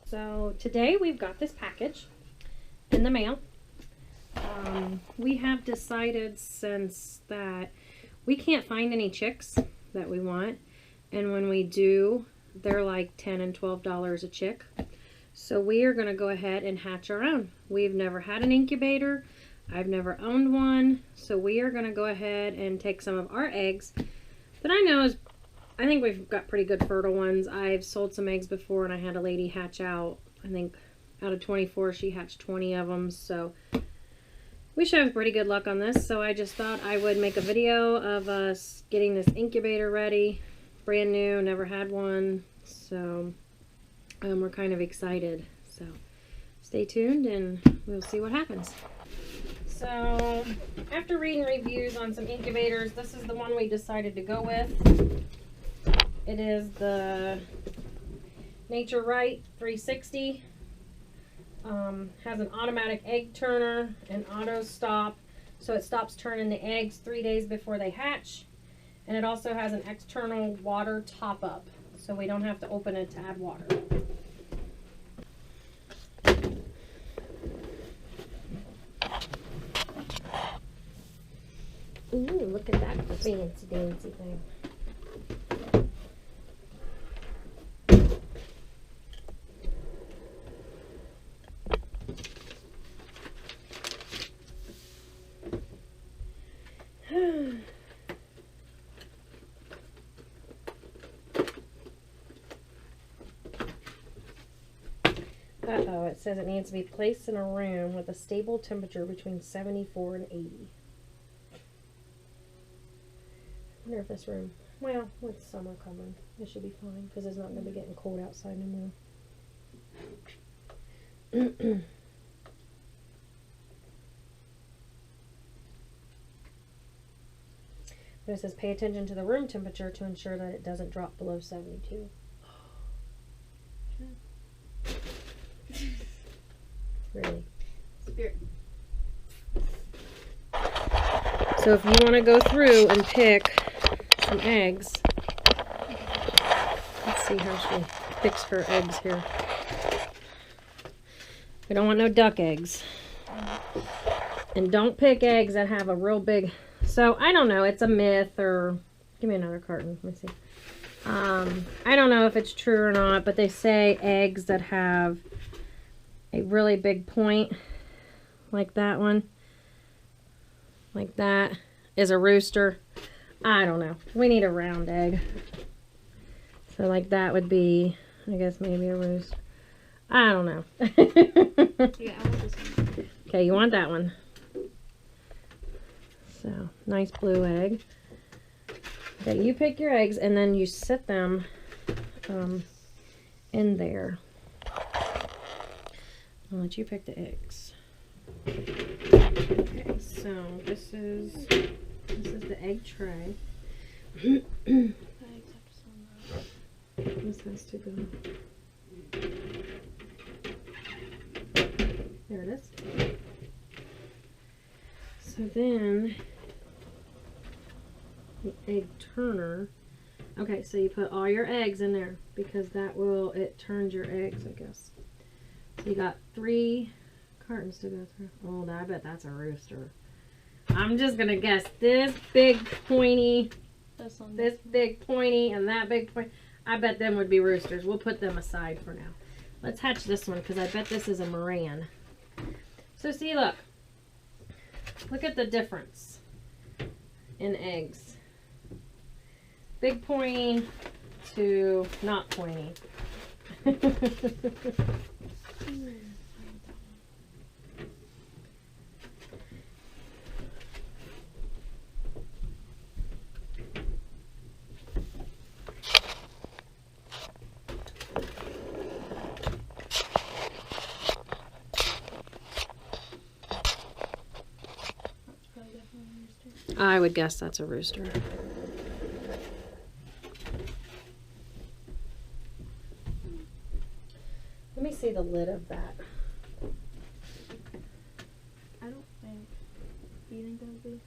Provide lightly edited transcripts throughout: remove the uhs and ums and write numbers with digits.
So today we've got this package in the mail. We have decided since that we can't find any chicks that we want, and when we do, they're like $10 and $12 a chick. So we are going to go ahead and hatch our own. We've never had an incubator. I've never owned one. So we are going to go ahead and take some of our eggs that I know is, I think we've got pretty good fertile ones. I've sold some eggs before and I had a lady hatch out, I think out of 24, she hatched 20 of them. So we should have pretty good luck on this. So I just thought I would make a video of us getting this incubator ready. Brand new, never had one. So we're kind of excited. So stay tuned and we'll see what happens. So after reading reviews on some incubators, this is the one we decided to go with. It is the Nuture 360. Has an automatic egg turner and auto stop, so it stops turning the eggs 3 days before they hatch. And it also has an external water top up, so we don't have to open it to add water. Ooh, look at that fancy dancy thing. Uh-oh, it says it needs to be placed in a room with a stable temperature between 74 and 80. I wonder if this room, well, with summer coming, it should be fine because it's not going to be getting cold outside anymore. But it says pay attention to the room temperature to ensure that it doesn't drop below 72. Really. Spirit. So if you want to go through and pick some eggs, let's see how she picks her eggs here. We don't want no duck eggs. And don't pick eggs that have a real big, so I don't know, it's a myth, or give me another carton, let me see. I don't know if it's true or not, but they say eggs that have a really big point, like that one, like that, is a rooster. I don't know. We need a round egg. So like that would be, I guess maybe a rooster. I don't know. Yeah, I want this one. Okay, you want that one. So, nice blue egg. Okay, you pick your eggs and then you set them in there. I'll let you pick the eggs. Okay, so this is the egg tray. This has to go. There it is. So then the egg turner. Okay, so you put all your eggs in there because that will, it turns your eggs, I guess. So you got 3 cartons to go through. Oh, I bet that's a rooster. I'm just gonna guess this big pointy, this big pointy, and that big pointy. I bet them would be roosters. We'll put them aside for now. Let's hatch this one because I bet this is a Moran. So see, look. Look at the difference in eggs. Big pointy to not pointy. I would guess that's a rooster. Let me see the lid of that. I don't think. Do you think that would be?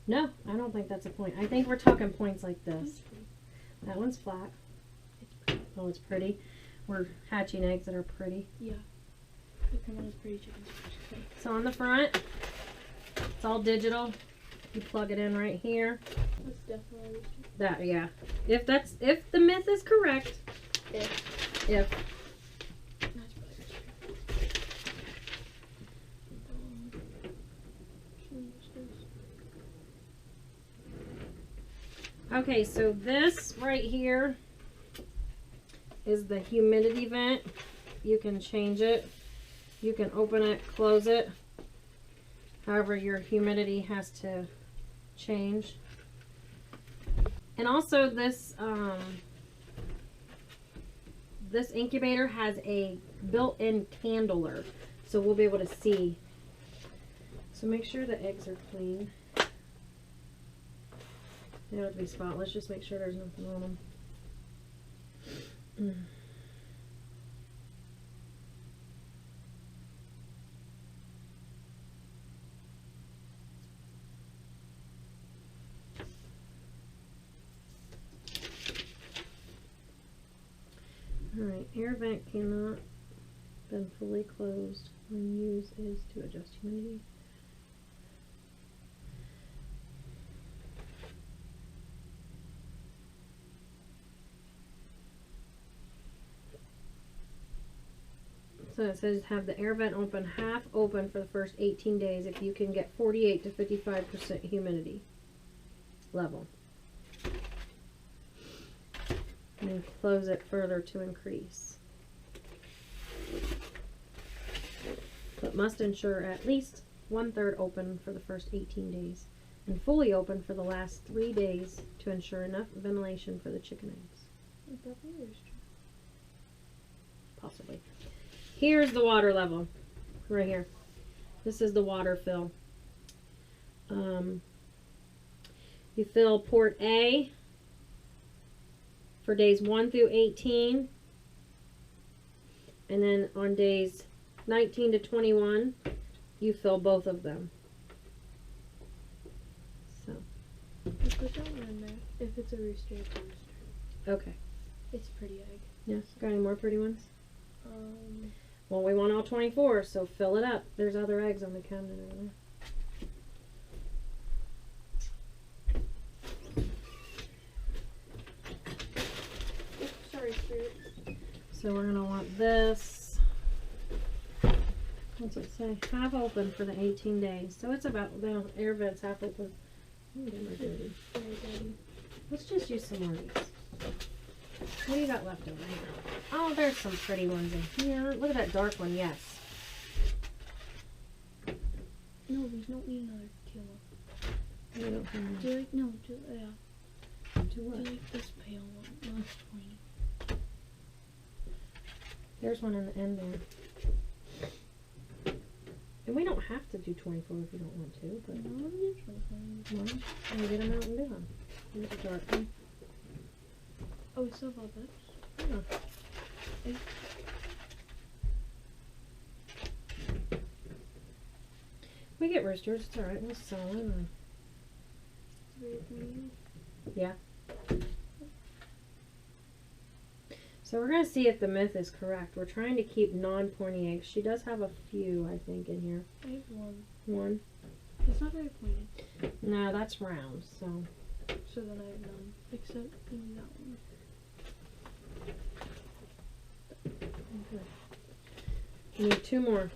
No, I don't think that's a point. I think we're talking points like this. That one's flat. It's pretty. Oh, it's pretty. We're hatching eggs that are pretty. Yeah. Look at those pretty chickens. So on the front, it's all digital. You plug it in right here. That's definitely That, yeah. If the myth is correct. If. That's probably Okay, so this right here is the humidity vent. You can change it. You can open it, close it. However, your humidity has to change. And also this this incubator has a built-in candler, so we'll be able to see. So make sure the eggs are clean. They don't have to be spotless, just make sure there's nothing on them. Alright, air vent cannot been fully closed. When used is to adjust humidity. So it says have the air vent open half open for the first 18 days if you can get 48 to 55% humidity level. And then close it further to increase. But must ensure at least 1/3 open for the first 18 days and fully open for the last 3 days to ensure enough ventilation for the chicken eggs. Possibly. Here's the water level, right here. This is the water fill. You fill port A for days 1 through 18, and then on days 19 to 21, you fill both of them. So. Put that one in there. If it's a rooster, it's a rooster. Okay. It's a pretty egg. Yes. Got any more pretty ones? Um. Well, we want all 24, so fill it up. There's other eggs on the cabinet over there. Oops, sorry, Spirit. So we're going to want this. What's it say? Half open for the 18 days. So it's about, the air vent's half open. Oh, them are dirty. Very dirty. Let's just use some more of these. What do you got left over here? Oh, there's some pretty ones in here. Look at that dark one, yes. No, there's no need another kilo. I don't think- Do you like, no, do, yeah. Do Do what? you like this pale one? No, it's 20. There's one in the end there. And we don't have to do 24 if you don't want to, but No, I'm gonna do 25. one, and get them out and do them. Here's a dark one. Oh, we still have all this? Yeah. We get roosters, it's alright, we'll sell them. Yeah. So we're going to see if the myth is correct. We're trying to keep non-pointy eggs. She does have a few, I think, in here. I have one. One? It's not very pointed. No, that's round, so. So then I have none. Except maybe that one. Okay. We need 2 more.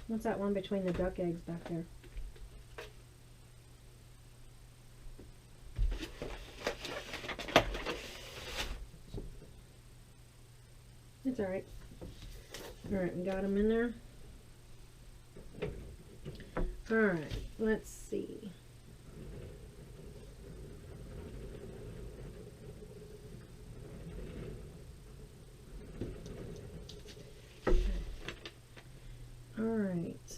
What's that one between the duck eggs back there? It's alright. Alright, we got them in there. Alright, let's see. Alright,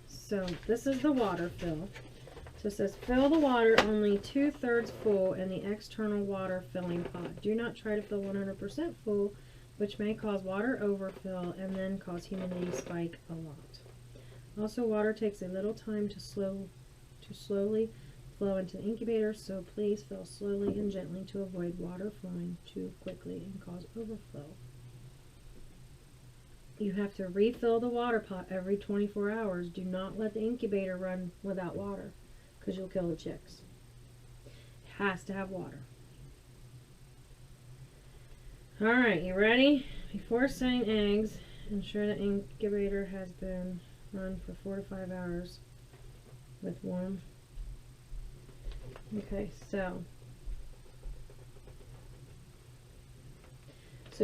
so this is the water fill. So it says fill the water only 2/3 full in the external water filling pot. Do not try to fill 100% full, which may cause water overfill and then cause humidity spike a lot. Also, water takes a little time to slowly flow into the incubator, so please fill slowly and gently to avoid water flowing too quickly and cause overflow. You have to refill the water pot every 24 hours. Do not let the incubator run without water because you'll kill the chicks. It has to have water. Alright, you ready? Before setting eggs, ensure the incubator has been run for 4 to 5 hours with warm. Okay, so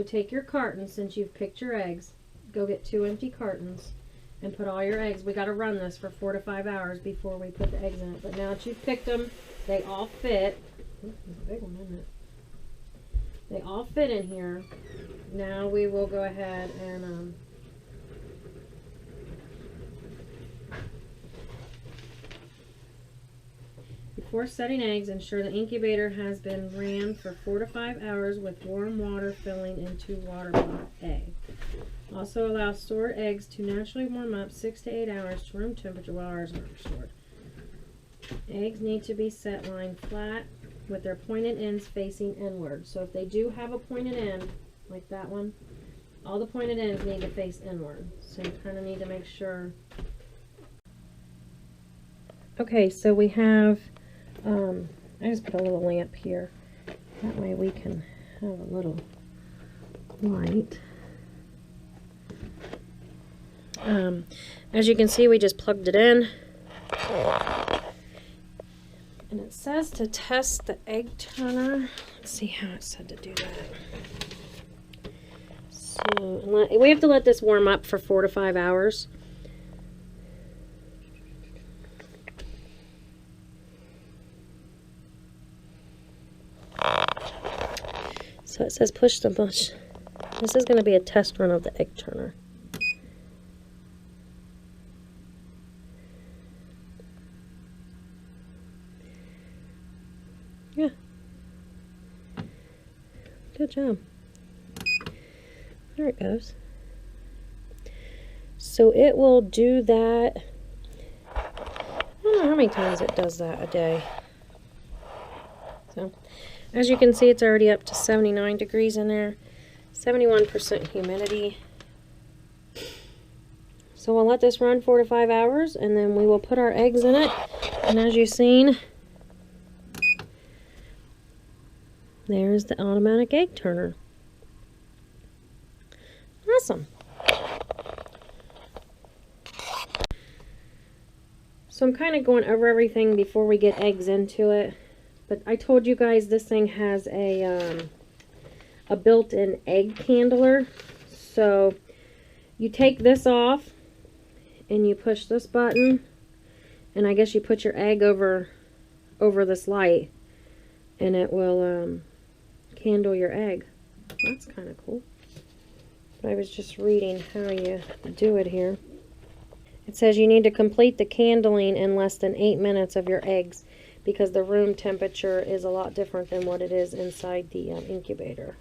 take your cartons, since you've picked your eggs, go get 2 empty cartons and put all your eggs. We got to run this for 4 to 5 hours before we put the eggs in it. But now that you've picked them, they all fit. Ooh, there's a big one, isn't it? They all fit in here. Now we will go ahead and before setting eggs, ensure the incubator has been ran for 4 to 5 hours with warm water filling into water pot A. Also allow stored eggs to naturally warm up 6 to 8 hours to room temperature while ours are stored. Eggs need to be set lying flat with their pointed ends facing inward. So if they do have a pointed end, like that one, all the pointed ends need to face inward. So you kind of need to make sure. Okay, so we have, I just put a little lamp here. That way we can have a little light. As you can see, we just plugged it in. And it says to test the egg turner. Let's see how it said to do that. So we have to let this warm up for 4 to 5 hours. So it says push the bush. This is going to be a test run of the egg turner. Yeah. Good job. There it goes. So it will do that. I don't know how many times it does that a day. So, as you can see, it's already up to 79 degrees in there. 71% humidity. So we'll let this run 4 to 5 hours, and then we will put our eggs in it. And as you've seen, there's the automatic egg turner. Awesome. So I'm kind of going over everything before we get eggs into it. But I told you guys this thing has a built-in egg candler. So you take this off and you push this button, and I guess you put your egg over this light, and it will candle your egg. That's kind of cool. I was just reading how you do it here. It says you need to complete the candling in less than 8 minutes of your eggs, because the room temperature is a lot different than what it is inside the incubator.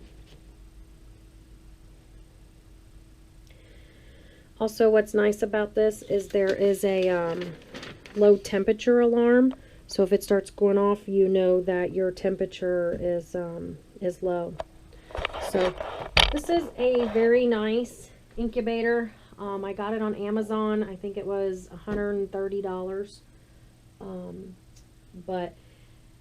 Also, what's nice about this is there is a low temperature alarm. So if it starts going off, you know that your temperature is low. So this is a very nice incubator. I got it on Amazon. I think it was $130. But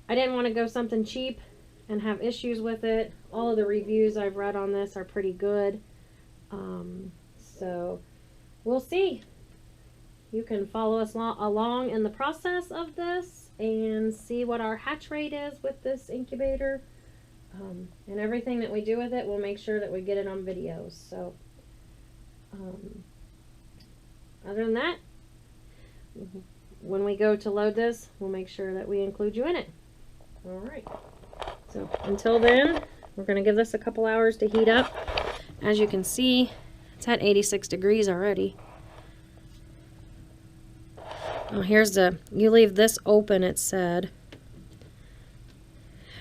I didn't want to go something cheap and have issues with it. All of the reviews I've read on this are pretty good. So we'll see. You can follow us along in the process of this and see what our hatch rate is with this incubator. And everything that we do with it, we'll make sure that we get it on videos. So other than that, when we go to load this, we'll make sure that we include you in it. Alright, so until then, we're going to give this a couple hours to heat up. As you can see, it's at 86 degrees already. Oh, here's you leave this open, it said.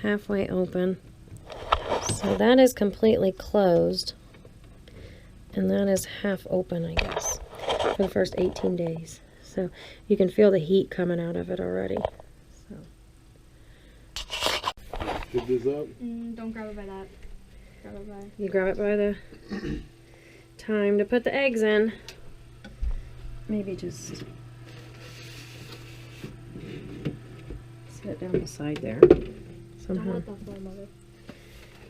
Halfway open. So that is completely closed. And that is half open, I guess. for the first 18 days. So you can feel the heat coming out of it already. So. Pick this up. Don't grab it by that. Grab it by. You grab it by the time to put the eggs in. Maybe just set it down beside there somehow. Don't let that fall, Mother.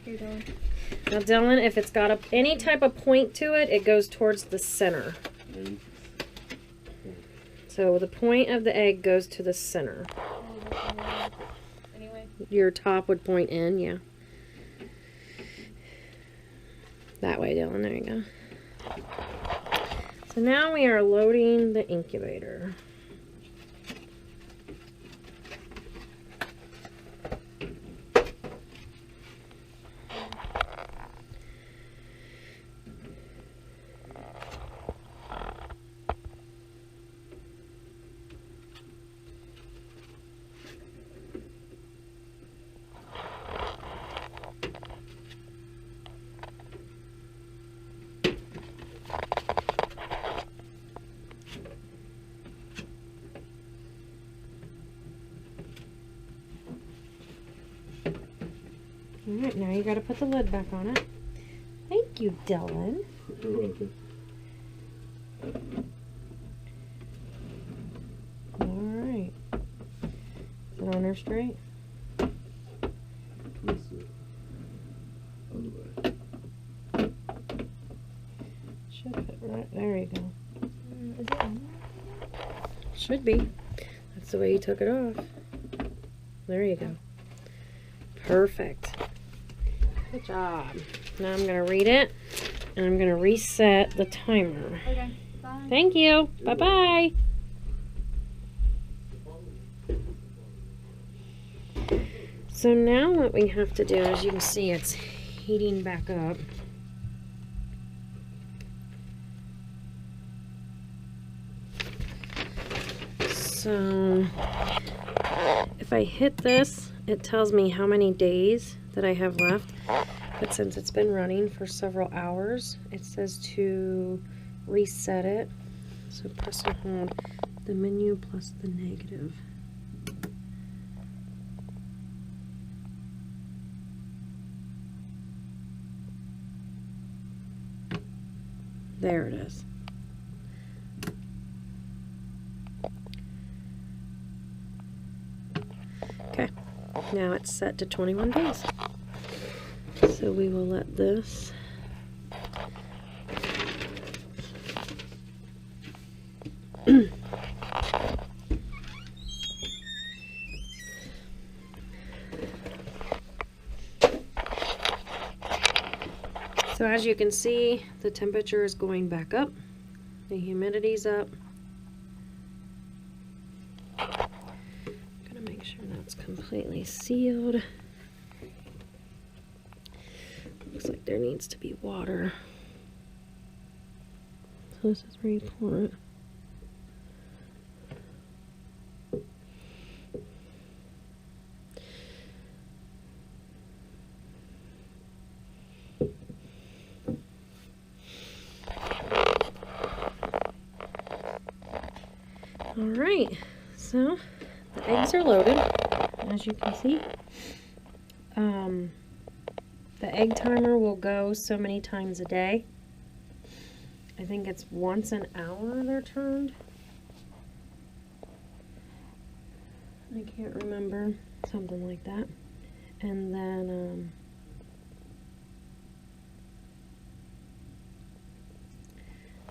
Here, Dylan. Now, Dylan, if it's got any type of point to it, it goes towards the center. So the point of the egg goes to the center. Anyway. Your top would point in, yeah. That way, Dylan. There you go. So now we are loading the incubator. Alright, now you gotta put the lid back on it. Thank you, Dylan. Alright. Is it on there straight? Twist it. Other way. Should fit right there. You go. Is it on Should be. That's the way you took it off. There you go. Perfect. Good job. Now I'm going to read it, and I'm going to reset the timer. Okay. Bye. Thank you. Bye-bye. So now what we have to do, as you can see, it's heating back up. So if I hit this, it tells me how many days that I have left. But since it's been running for several hours, it says to reset it. So press and hold the menu plus the negative. There it is. Okay, now it's set to 21 days. So we will let this So as you can see, the temperature is going back up, the humidity's up. Gonna make sure that's completely sealed. Looks like there needs to be water. So this is where you pour it. Alright, so the eggs are loaded, as you can see. The egg timer will go so many times a day. I think it's once an hour they're turned. I can't remember, something like that. And then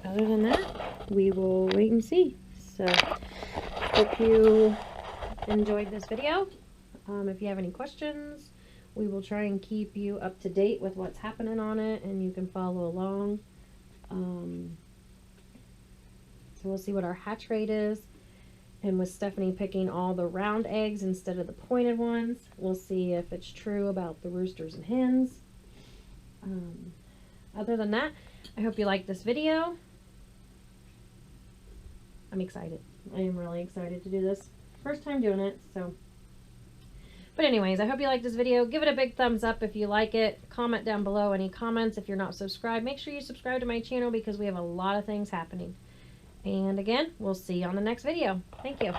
other than that, we will wait and see. So, hope you enjoyed this video. If you have any questions, we will try and keep you up to date with what's happening on it, and you can follow along. So we'll see what our hatch rate is. And with Stephanie picking all the round eggs instead of the pointed ones, we'll see if it's true about the roosters and hens. Other than that, I hope you liked this video. I'm excited. I am really excited to do this. First time doing it, so. But anyways, I hope you liked this video. Give it a big thumbs up if you like it. Comment down below any comments. If you're not subscribed, make sure you subscribe to my channel because we have a lot of things happening. And again, we'll see you on the next video. Thank you.